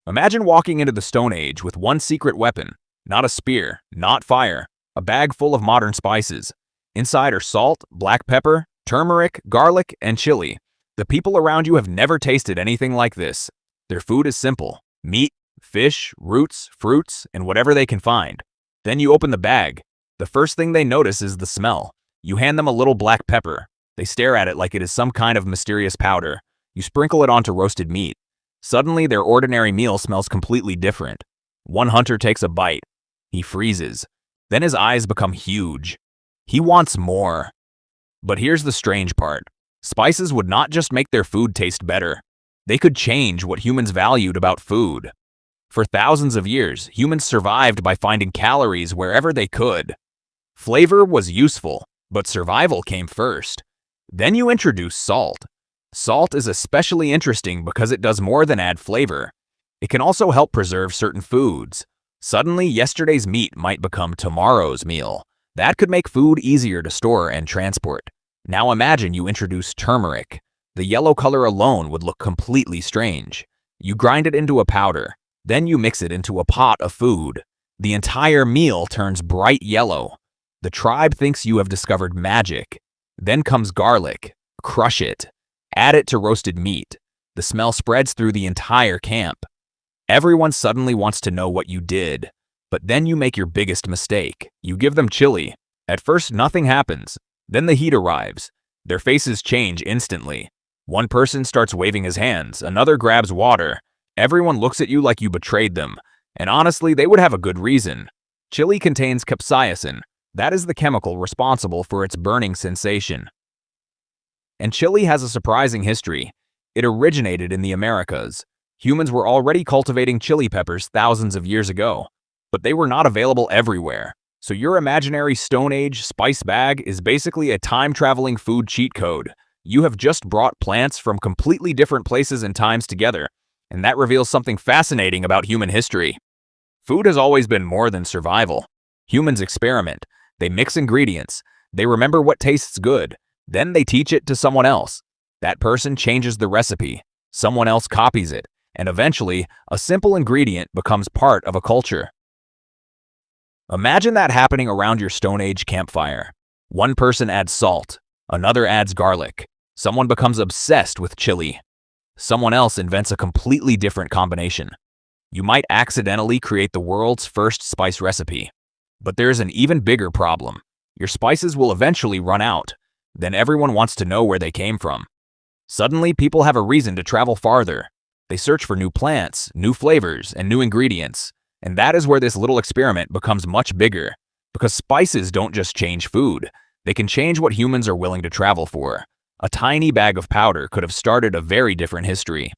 Imagine walking into the Stone Age with one secret weapon, not a spear, not fire, a bag full of modern spices. Inside are salt, black pepper, turmeric, garlic, and chili. The people around you have never tasted anything like this. Their food is simple: meat, fish, roots, fruits, and whatever they can find. Then you open the bag. The first thing they notice is the smell. You hand them a little black pepper. They stare at it like it is some kind of mysterious powder. You sprinkle it onto roasted meat. Suddenly, their ordinary meal smells completely different. One hunter takes a bite. He freezes. Then his eyes become huge. He wants more. But here's the strange part. Spices would not just make their food taste better. They could change what humans valued about food. For thousands of years, humans survived by finding calories wherever they could. Flavor was useful, but survival came first. Then you introduce salt. Salt is especially interesting because it does more than add flavor. It can also help preserve certain foods. Suddenly, yesterday's meat might become tomorrow's meal. That could make food easier to store and transport. Now imagine you introduce turmeric. The yellow color alone would look completely strange. You grind it into a powder. Then you mix it into a pot of food. The entire meal turns bright yellow. The tribe thinks you have discovered magic. Then comes garlic. Crush it. Add it to roasted meat. The smell spreads through the entire camp. Everyone suddenly wants to know what you did. But then you make your biggest mistake. You give them chili. At first, nothing happens. Then the heat arrives. Their faces change instantly. One person starts waving his hands. Another grabs water. Everyone looks at you like you betrayed them. And honestly, they would have a good reason. Chili contains capsaicin. That is the chemical responsible for its burning sensation. And chili has a surprising history. It originated in the Americas. Humans were already cultivating chili peppers thousands of years ago, but they were not available everywhere. So your imaginary Stone Age spice bag is basically a time-traveling food cheat code. You have just brought plants from completely different places and times together, and that reveals something fascinating about human history. Food has always been more than survival. Humans experiment. They mix ingredients. They remember what tastes good. Then they teach it to someone else. That person changes the recipe. Someone else copies it. And eventually, a simple ingredient becomes part of a culture. Imagine that happening around your Stone Age campfire. One person adds salt. Another adds garlic. Someone becomes obsessed with chili. Someone else invents a completely different combination. You might accidentally create the world's first spice recipe. But there's an even bigger problem. Your spices will eventually run out. Then everyone wants to know where they came from. Suddenly, people have a reason to travel farther. They search for new plants, new flavors, and new ingredients. And that is where this little experiment becomes much bigger. Because spices don't just change food. They can change what humans are willing to travel for. A tiny bag of powder could have started a very different history.